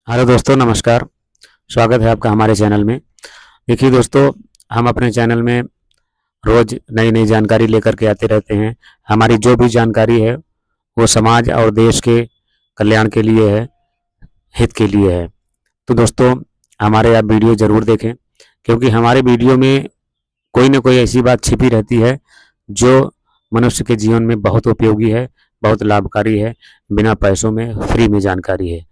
Hello दोस्तों, नमस्कार। स्वागत है आपका हमारे चैनल में। देखिए दोस्तों, हम अपने चैनल में रोज़ नई नई जानकारी लेकर के आते रहते हैं। हमारी जो भी जानकारी है वो समाज और देश के कल्याण के लिए है, हित के लिए है। तो दोस्तों, हमारे आप वीडियो ज़रूर देखें, क्योंकि हमारे वीडियो में कोई ना कोई ऐसी बात छिपी रहती है जो मनुष्य के जीवन में बहुत उपयोगी है, बहुत लाभकारी है, बिना पैसों में फ्री में जानकारी है।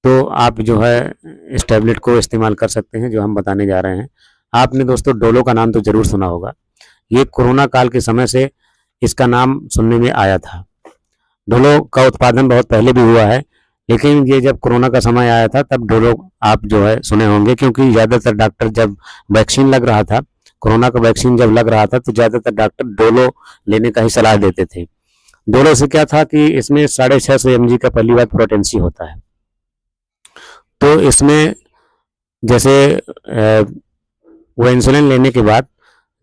तो आप जो है इस टैबलेट को इस्तेमाल कर सकते हैं जो हम बताने जा रहे हैं। आपने दोस्तों डोलो का नाम तो ज़रूर सुना होगा। ये कोरोना काल के समय से इसका नाम सुनने में आया था। डोलो का उत्पादन बहुत पहले भी हुआ है, लेकिन ये जब कोरोना का समय आया था तब डोलो आप जो है सुने होंगे, क्योंकि ज़्यादातर डॉक्टर जब वैक्सीन लग रहा था, कोरोना का वैक्सीन जब लग रहा था तो ज़्यादातर डॉक्टर डोलो लेने का ही सलाह देते थे। डोलो से क्या था कि इसमें 650 mg का पहली बात पोटेंसी होता है। तो इसमें जैसे वो इंसुलिन लेने के बाद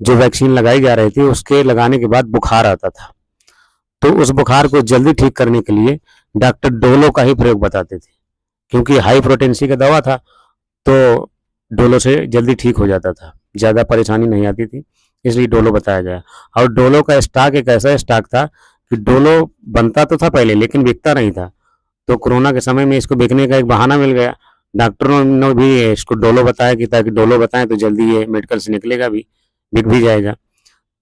जो वैक्सीन लगाई जा रही थी उसके लगाने के बाद बुखार आता था, तो उस बुखार को जल्दी ठीक करने के लिए डॉक्टर डोलो का ही प्रयोग बताते थे, क्योंकि हाई प्रोटेंसी का दवा था। तो डोलो से जल्दी ठीक हो जाता था, ज़्यादा परेशानी नहीं आती थी, इसलिए डोलो बताया गया। और डोलो का स्टॉक एक ऐसा स्टॉक था कि डोलो बनता तो था पहले लेकिन बिकता नहीं था। तो कोरोना के समय में इसको बेचने का एक बहाना मिल गया। डॉक्टरों ने भी इसको डोलो बताया कि ताकि डोलो बताएं तो जल्दी ये मेडिकल से निकलेगा भी, बिक भी जाएगा।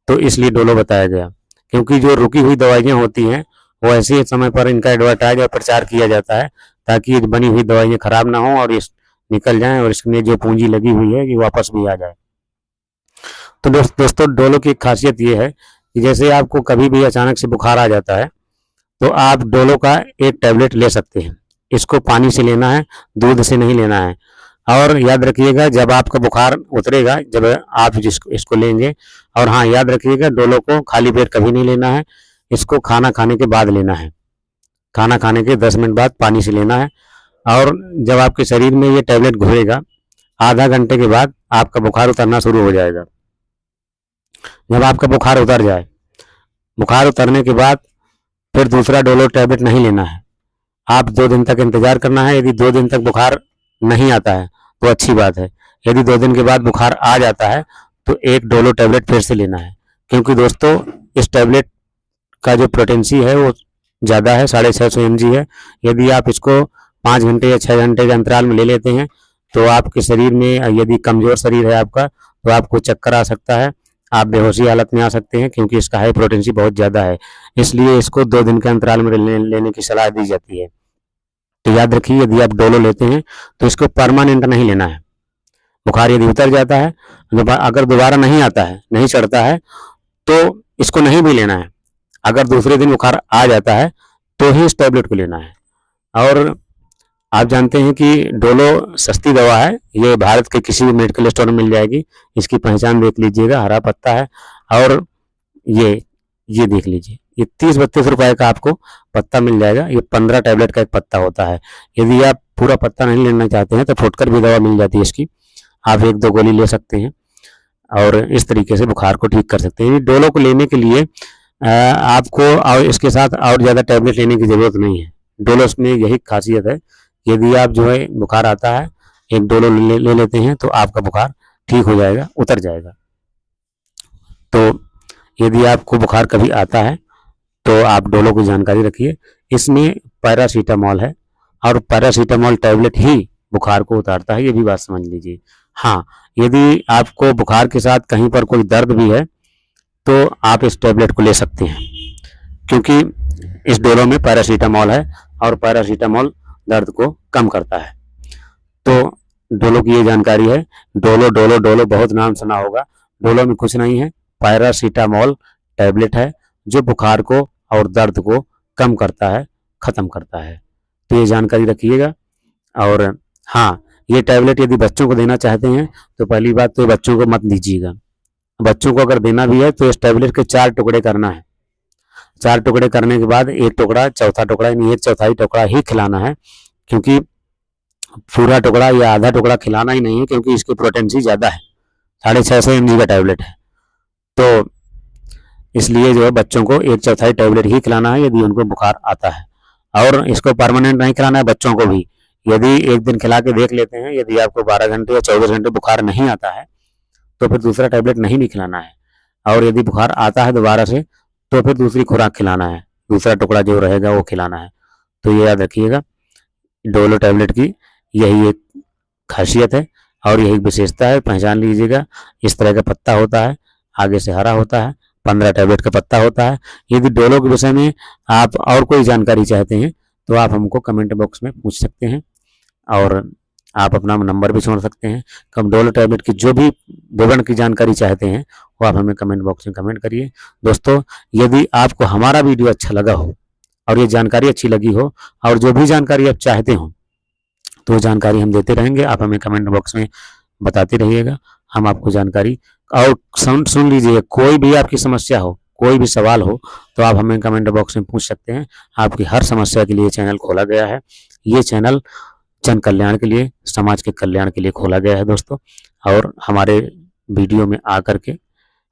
तो इसलिए डोलो बताया गया, क्योंकि जो रुकी हुई दवाइयाँ होती हैं वो ऐसे समय पर इनका एडवर्टाइज और प्रचार किया जाता है ताकि ये बनी हुई दवाइयाँ खराब ना हो और इस निकल जाएं और इसमें जो पूंजी लगी हुई है ये वापस भी आ जाए। तो दोस्तों डोलो की एक खासियत ये है कि जैसे आपको कभी भी अचानक से बुखार आ जाता है तो आप डोलो का एक टैबलेट ले सकते हैं। इसको पानी से लेना है, दूध से नहीं लेना है। और याद रखिएगा जब आपका बुखार उतरेगा, जब आप इसको लेंगे, और हाँ याद रखिएगा डोलो को खाली पेट कभी नहीं लेना है, इसको खाना खाने के बाद लेना है। खाना खाने के 10 मिनट बाद पानी से लेना है। और जब आपके शरीर में ये टैबलेट घुलेगा, आधा घंटे के बाद आपका बुखार उतरना शुरू हो जाएगा। जब आपका बुखार उतर जाए, बुखार उतरने के बाद फिर दूसरा डोलो टैबलेट नहीं लेना है। आप 2 दिन तक इंतजार करना है। यदि 2 दिन तक बुखार नहीं आता है तो अच्छी बात है। यदि 2 दिन के बाद बुखार आ जाता है तो एक डोलो टैबलेट फिर से लेना है, क्योंकि दोस्तों इस टैबलेट का जो पोटेंसी है वो ज़्यादा है, 650 mg है। यदि आप इसको 5 घंटे या 6 घंटे के अंतराल में ले लेते हैं तो आपके शरीर में, यदि कमज़ोर शरीर है आपका, तो आपको चक्कर आ सकता है, आप बेहोशी हालत में आ सकते हैं, क्योंकि इसका हाई प्रोटेंसी बहुत ज़्यादा है। इसलिए इसको 2 दिन के अंतराल में लेने की सलाह दी जाती है। तो याद रखिए यदि आप डोलो लेते हैं तो इसको परमानेंट नहीं लेना है। बुखार यदि उतर जाता है, अगर दोबारा नहीं आता है, नहीं चढ़ता है, तो इसको नहीं भी लेना है। अगर दूसरे दिन बुखार आ जाता है तो ही इस टैबलेट को लेना है। और आप जानते हैं कि डोलो सस्ती दवा है, ये भारत के किसी भी मेडिकल स्टोर में मिल जाएगी। इसकी पहचान देख लीजिएगा, हरा पत्ता है। और ये ये देख लीजिए, ये 30-32 रुपए का आपको पत्ता मिल जाएगा। ये 15 टैबलेट का एक पत्ता होता है। यदि आप पूरा पत्ता नहीं लेना चाहते हैं तो फुटकर भी दवा मिल जाती है इसकी, आप 1-2 गोली ले सकते हैं और इस तरीके से बुखार को ठीक कर सकते हैं। डोलो को लेने के लिए आपको और इसके साथ और ज़्यादा टैबलेट लेने की ज़रूरत नहीं है। डोलो में यही खासियत है, यदि आप जो है बुखार आता है, एक डोलो ले लेते हैं तो आपका बुखार ठीक हो जाएगा, उतर जाएगा। तो यदि आपको बुखार कभी आता है तो आप डोलो की जानकारी रखिए। इसमें पैरासीटामॉल है और पैरासीटामॉल टैबलेट ही बुखार को उतारता है, ये भी बात समझ लीजिए। हाँ, यदि आपको बुखार के साथ कहीं पर कोई दर्द भी है तो आप इस टैबलेट को ले सकते हैं, क्योंकि इस डोलो में पैरासीटामॉल है और पैरासीटामॉल दर्द को कम करता है। तो डोलो की ये जानकारी है। डोलो डोलो डोलो बहुत नाम सुना होगा। डोलो में कुछ नहीं है, पैरासीटामॉल टैबलेट है जो बुखार को और दर्द को कम करता है, ख़त्म करता है। तो ये जानकारी रखिएगा। और हाँ, ये टैबलेट यदि बच्चों को देना चाहते हैं तो पहली बात तो बच्चों को मत दीजिएगा। बच्चों को अगर देना भी है तो इस टैबलेट के 4 टुकड़े करना है। 4 टुकड़े करने के बाद एक टुकड़ा, चौथा टुकड़ा यानी 1/4 टुकड़ा ही खिलाना है, क्योंकि पूरा टुकड़ा या आधा टुकड़ा खिलाना ही नहीं है, क्योंकि इसकी पोटेंसी ज़्यादा है, 650 mg का टैबलेट है। तो इसलिए जो है बच्चों को 1/4 टैबलेट ही खिलाना है यदि उनको बुखार आता है। और इसको परमानेंट नहीं खिलाना है बच्चों को भी। यदि एक दिन खिला के देख लेते हैं, यदि आपको 12 घंटे या 24 घंटे बुखार नहीं आता है तो फिर दूसरा टैबलेट नहीं भी खिलाना है, और यदि बुखार आता है दोबारा से तो फिर दूसरी खुराक खिलाना है, दूसरा टुकड़ा जो रहेगा वो खिलाना है। तो ये याद रखिएगा, डोलो टैबलेट की यही एक खासियत है और यही विशेषता है, पहचान लीजिएगा। इस तरह का पत्ता होता है, आगे से हरा होता है, 15 टैबलेट का पत्ता होता है। यदि डोलो के विषय में आप और कोई जानकारी चाहते हैं तो आप हमको कमेंट बॉक्स में पूछ सकते हैं, और आप अपना नंबर भी छोड़ सकते हैं। कम डोलो टैबलेट की जो भी विवरण की जानकारी चाहते हैं वो आप हमें कमेंट बॉक्स में कमेंट करिए। दोस्तों, यदि आपको हमारा वीडियो अच्छा लगा हो और ये जानकारी अच्छी लगी हो और जो भी जानकारी आप चाहते हो तो जानकारी हम देते रहेंगे, आप हमें कमेंट बॉक्स में बताते रहिएगा, हम आपको जानकारी। और सुन लीजिए, कोई भी आपकी समस्या हो, कोई भी सवाल हो तो आप हमें कमेंट बॉक्स में पूछ सकते हैं। आपकी हर समस्या के लिए चैनल खोला गया है। ये चैनल जन कल्याण के लिए, समाज के कल्याण के लिए खोला गया है दोस्तों। और हमारे वीडियो में आकर के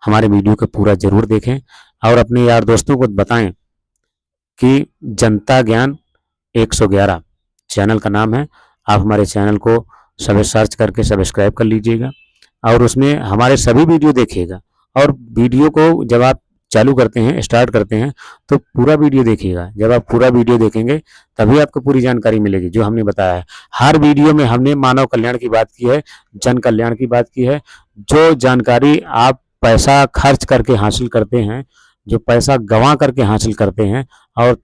हमारे वीडियो को पूरा जरूर देखें और अपने यार दोस्तों को बताएं कि जनता ज्ञान 111 चैनल का नाम है। आप हमारे चैनल को सर्च करके सब्सक्राइब कर लीजिएगा और उसमें हमारे सभी वीडियो देखिएगा। और वीडियो को जब आप चालू करते हैं, स्टार्ट करते हैं, तो पूरा वीडियो देखिएगा। जब आप पूरा वीडियो देखेंगे तभी आपको पूरी जानकारी मिलेगी जो हमने बताया है। हर वीडियो में हमने मानव कल्याण की बात की है, जन कल्याण की बात की है। जो जानकारी आप पैसा खर्च करके हासिल करते हैं, जो पैसा गंवा करके हासिल करते हैं, और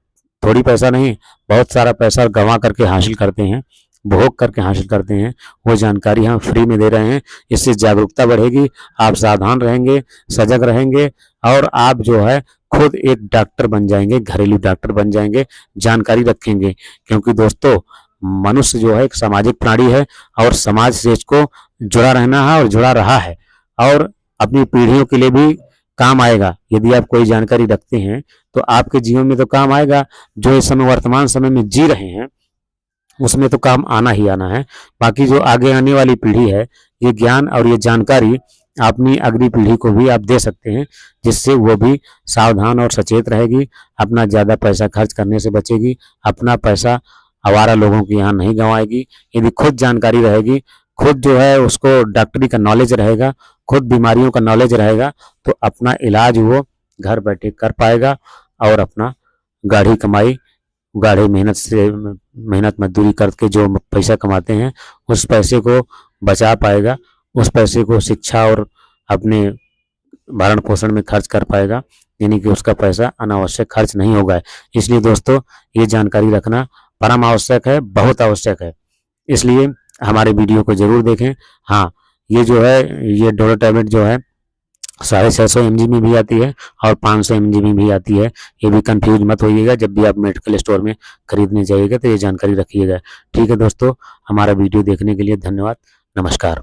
थोड़ी पैसा नहीं, बहुत सारा पैसा गंवा करके हासिल करते हैं, भोग करके हासिल करते हैं, वो जानकारी हम फ्री में दे रहे हैं। इससे जागरूकता बढ़ेगी, आप सावधान रहेंगे, सजग रहेंगे और आप जो है खुद एक डॉक्टर बन जाएंगे, घरेलू डॉक्टर बन जाएंगे, जानकारी रखेंगे। क्योंकि दोस्तों, मनुष्य जो है एक सामाजिक प्राणी है और समाज से इसको जुड़ा रहना है और जुड़ा रहा है, और अपनी पीढ़ियों के लिए भी काम आएगा। यदि आप कोई जानकारी रखते हैं तो आपके जीवन में तो काम आएगा। जो इस समय वर्तमान समय में जी रहे हैं उसमें तो काम आना ही आना है। बाकी जो आगे आने वाली पीढ़ी है, ये ज्ञान और ये जानकारी अपनी अगली पीढ़ी को भी आप दे सकते हैं, जिससे वो भी सावधान और सचेत रहेगी, अपना ज़्यादा पैसा खर्च करने से बचेगी, अपना पैसा आवारा लोगों के यहाँ नहीं गंवाएगी। यदि खुद जानकारी रहेगी, खुद जो है उसको डॉक्टरी का नॉलेज रहेगा, खुद बीमारियों का नॉलेज रहेगा, तो अपना इलाज वो घर बैठे कर पाएगा और अपना गाढ़ी कमाई, गाढ़ी मेहनत मजदूरी करके जो पैसा कमाते हैं उस पैसे को बचा पाएगा, उस पैसे को शिक्षा और अपने भरण पोषण में खर्च कर पाएगा, यानी कि उसका पैसा अनावश्यक खर्च नहीं होगा। इसलिए दोस्तों, ये जानकारी रखना परम आवश्यक है, बहुत आवश्यक है। इसलिए हमारे वीडियो को जरूर देखें। हाँ, ये जो है, ये डोलो टैबलेट जो है 650 mg में भी आती है और 500 mg में भी आती है। ये भी कंफ्यूज मत होइएगा, जब भी आप मेडिकल स्टोर में खरीदने जाइएगा तो ये जानकारी रखिएगा। ठीक है दोस्तों, हमारा वीडियो देखने के लिए धन्यवाद। नमस्कार।